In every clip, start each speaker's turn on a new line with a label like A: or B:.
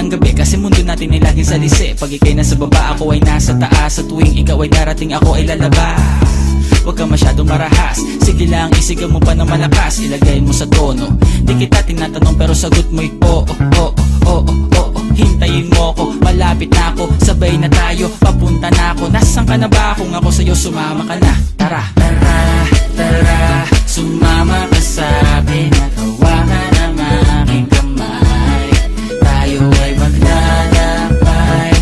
A: ng gabi kasi mundo natin ay laging salisi. Pag ikay nasa baba, ako ay nasa taas. Sa tuwing ikaw ay darating, ako ay lalabas. Huwag ka masyadong marahas, sige lang, isigaw mo pa ng malakas. Ilagay mo sa tono, di kita tinatanong pero sagot mo'y oo, oo, oo, oo. Hintayin mo ko, malapit na ako, sabay na tayo, papunta na ako. Nasaan ka na ba? Kung ako sa'yo, sumama ka na. Tara, tara, tara, sumama ka sa akin at hawakan ang aking kamay. Tayo ay maglalakbay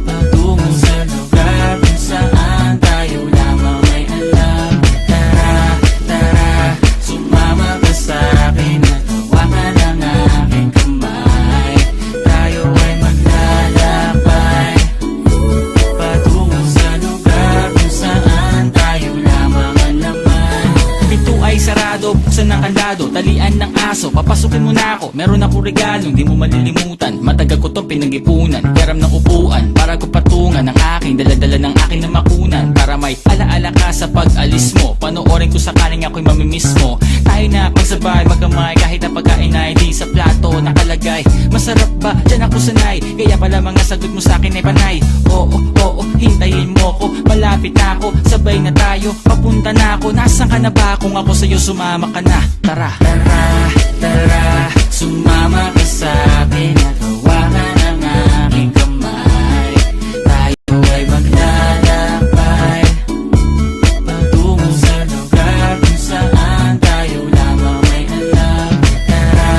A: patungo sa lugar kung saan tayo lamang ay alam. Tara, tara, sumama ka sa akin at hawakan ang aking kamay. Tayo ay maglalakbay patungo sa lugar kung saan tayo lamang alam. Pinto ay sarado, buksan ng kandado, talian ng aso, papasukin mo na ako. Meron ako regalong di mo malilimutan, matagal ko to pinag-ipunan. Karam ng upuan, para ko patungan ang aking daladala ng aking na makunan. Para may alaala ka sa pag-alis mo, panoorin ko sakaling ako'y mamimiss mo. Tayo na magsabay, magkamay, kahit ang pagkain ay di sa plato nakalagay. Masarap ba? Diyan ako sanay, kaya pala mga sagot mo sa akin ay panay. Oo, oo, hintayin mo ko, malapit na ako, sabay na tayo, papunta na ako. Nasaan ka na ba? Kung ako sa'yo, sumama ka na. Tara, tara, tara, sumama ka sa akin at hawakan ang aking kamay. Tayo ay maglalakbay patungo sa lugar kung saan tayo lamang may alam. Tara,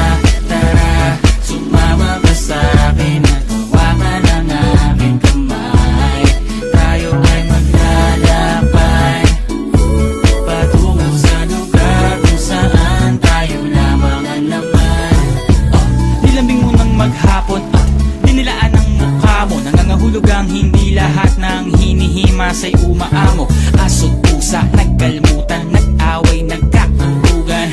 A: tara, sumama ka sa akin at hawakan ang aking kamay. Tayo ay maglalakbay patungo sa lugar kung saan tayo lamang ang laman. Nilambing mo ng maghapon at dinilaan ang mukha mo. Nangangahulog ang hindi lahat ng hinihima sa'y umaamo. Aso't pusa, nagkalmutan, nag-away, nagkakuntugan.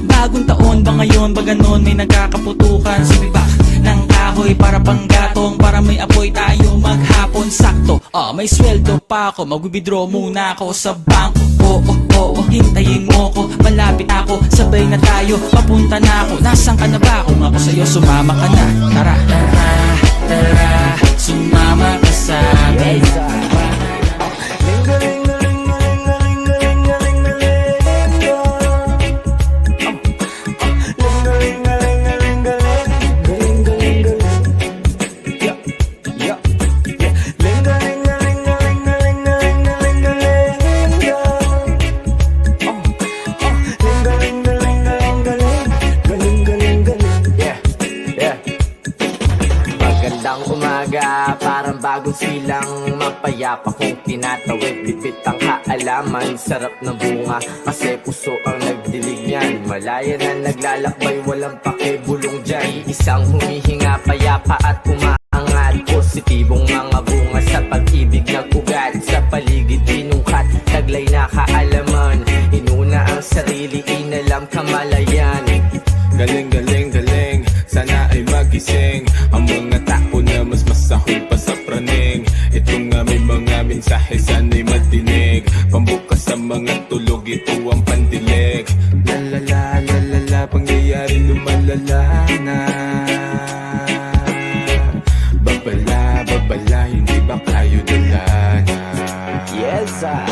A: Bagong taon ba ngayon, ba ganon may nagkakaputukan? Sumibak ng kahoy para panggatong, para may apoy tayo maghapon. Sakto, may sweldo pa ako, mag-withdraw muna ako sa bangko. Oo, oo, hintayin mo ko, malapit ako, sabay na tayo, papunta na ako. Nasaan ka na ba? Kung ako sa'yo, sumama ka na. Tara, tara, tara, sumama ka sa akin.
B: Magandang umaga, parang bagong silang mapayapa kong tinatawid, bibit ang halaman, sarap na bunga kasi puso ang nagdilig niyan. Malaya na naglalakbay, walang pakibulong dyan. Isang humihinga, payapa at umaangat. Positibong mga bunga sa pag-ibig nag-ugat. Sa paligid pinungkat, taglay na kaalaman. Inuna ang sarili, inalam kamalayan.
C: Galing, galing, galing, sana ay magising ang mga tao na mas masahol pa sa praning. Ito nga may mga mensahe, sana'y matinig. Pambukas sa mga tulog, ito ang pandilig. Lalala, lalala, pangyayari lumalala na. Babala, babala, hindi ba kayo dala na?
B: Yes, I.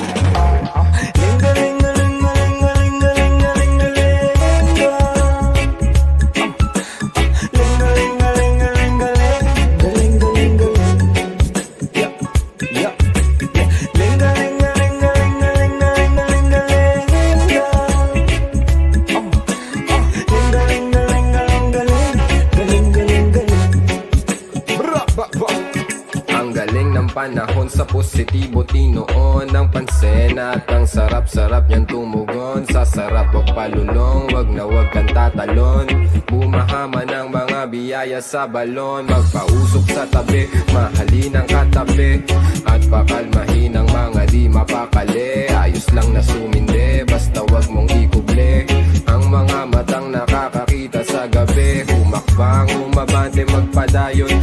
C: Ang galing ng panahon sa positibo tinoon ang pansin at ang sarap-sarap niyang tumugon. Sa sarap o palulong, wag na wag kang tatalon. Bumahama ng mga biyaya sa balon. Magpausok sa tabi, mahalin ang katabi. At pakalmahin ang mga di mapakali. Ayos lang na sumindi, basta wag mong ikuble. Ang mga matang nakakakita sa gabi, humakbang, umabante, magpadayon